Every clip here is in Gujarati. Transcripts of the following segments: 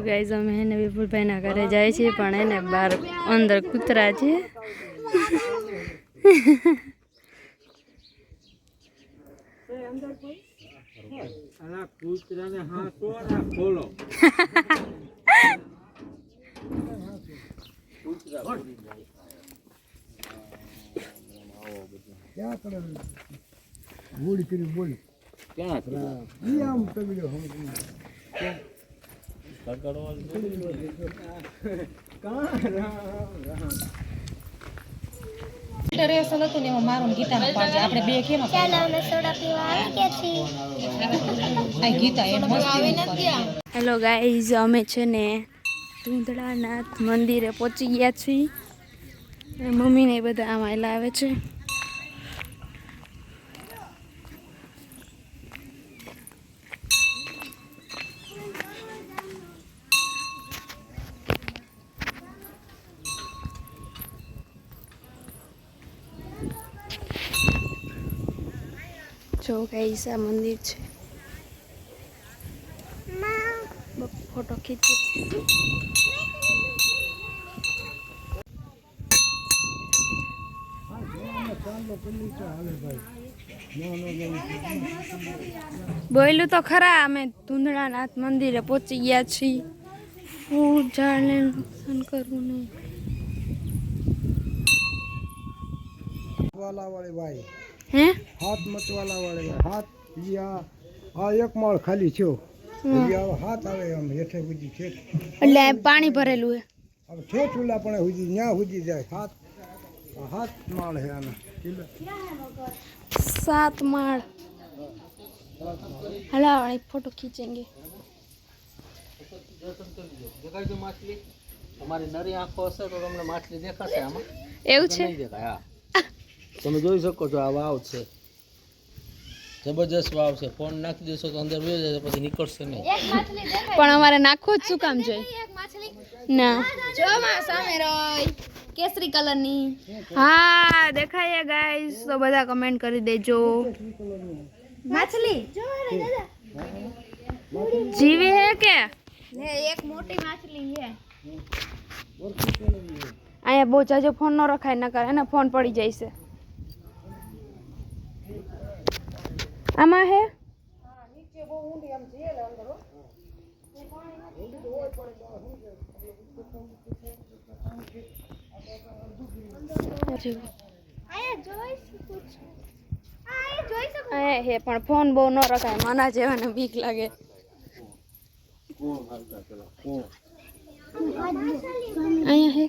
ગાઈઝ અમે એને વિપુલભાઈના ઘરે જાય છીએ પણ એને બહાર અંદર કૂતરા છે. હેલો ગાઈઝ અમે છે ને ધૂંધળાનાથ મંદિરે પહોંચી ગયા છીએ. મમ્મીને બધા આમાં લાવે છે. જો ગાઈસ આ મંદિર છે. ફોટો ખીચી બોલ્યું તો ખરા અમે ધૂંધળાનાથ મંદિરે પહોંચી ગયા છીએ. ફૂલ ઝાડને નુકસાન કરવું નહીં. વાળી ભાઈ હે હાથ મચવાલા વાળી હાથ આ એક માળ ખાલી છે. હાથ આવે આમ હેઠે સુધી છે એટલે પાણી ભરેલું હે. હવે ઠેઠ ઉલા પણ સુધી ન્યા સુધી જાય. હાથ માળ હે આના 7 माड़. हला एक फोटो खींचेंगे. हमारी नरी आंखों से तो તમને માછલી દેખાશે આમાં. એવું છે? નહીં દેખાય. હા તમે જોઈ શકો છો આ વાવ છે. જબરજસ્ત વાવ છે. ફોન નાખી દેશો તો અંદર વહી જશે પછી નીકળશે નહીં. એક માછલી દેખાય પણ અમારે નાખો જ શું કામ જોઈએ? એક માછલી ના જો માં સામે રોય કેસરી કલરની. હા દેખાય ગાઈસ તો બધા કમેન્ટ કરી દેજો. માછલી જો રે દાદા જીવી હે કે ને એક મોટી માછલી હે. આયા બહુ જાજો ફોન ન રખાય ન કરે એને ફોન પડી જાય છે. આમાં હે નીચે બહુ ઊંડી આમ છે અંદર હો. હે પણ ફોન બહુ ન રખાય માના જેવાને બીક લાગે. અહીંયા હે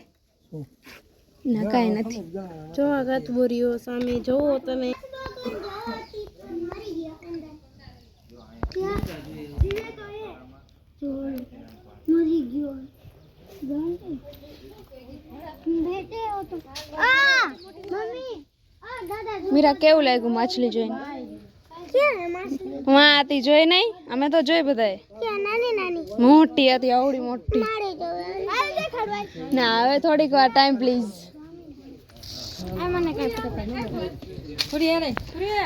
ના કાંઈ નથી. જો આગત બોરીઓ સામે જોવો તમે. મીરા કેવું લાગ્યું માછલી જોઈને? માં હતી જોઈ નહીં? અમે તો જોઈ બધાએ. મોટી હતી આવડી મોટી. ના હવે થોડીક વાર ટાઈમ પ્લીઝ.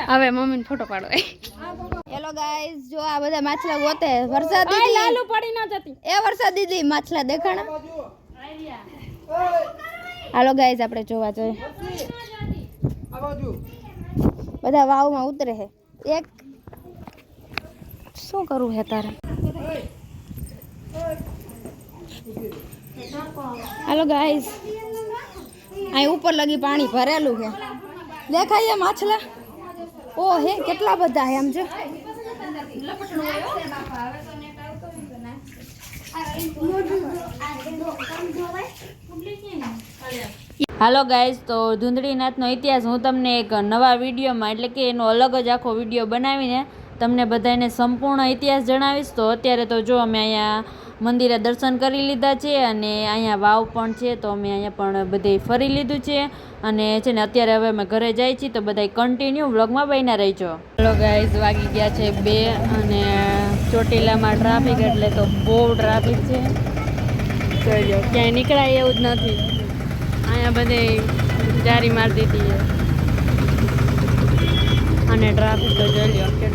હવે મમ્મીને ફોટો પાડો. હેલો ગાઈસ જો આ બધા માછલા ગોતે. વરસાદ દીદી લાલુ પડી ન જતી. એ વરસાદ દીદી માછલા દેખાણા. હાલો ગાઈસ આપણે જોવા જોઈએ. બધા વાવમાં ઉતરે છે. એક શું કરવું હે તારે? હાલો ગાઈસ અહીં ઉપર લગી પાણી ભરેલું છે. દેખાય માછલા? ઓ હે કેટલા બધા હે આમ જો. હાલો ગાઈઝ તો ધૂંધળીનાથનો ઇતિહાસ હું તમને એક નવા વિડીયોમાં એટલે કે એનો અલગ જ આખો વિડીયો બનાવીને તમને બધાને સંપૂર્ણ ઇતિહાસ જણાવીશ. તો અત્યારે તો જો અમે અહીંયા મંદિરે દર્શન કરી લીધા છે અને અહીંયા વાવ પણ છે તો અમે અહીંયા પણ બધે ફરી લીધું છે અને છે ને અત્યારે હવે અમે ઘરે જઈએ છીએ તો બધા કન્ટિન્યુ વ્લોગમાં બન્યા રહેજો. હાલો ગાઈઝ વાગી ગયા છે 2 અને ચોટીલામાં ટ્રાફિક એટલે તો બહુ ટ્રાફિક છે. જોઈજો ક્યાંય નીકળાય એવું જ નથી. અહીંયા બધે જારી મારી દીધી છે અને ટ્રાફિક તો જોઈ લો કેટલું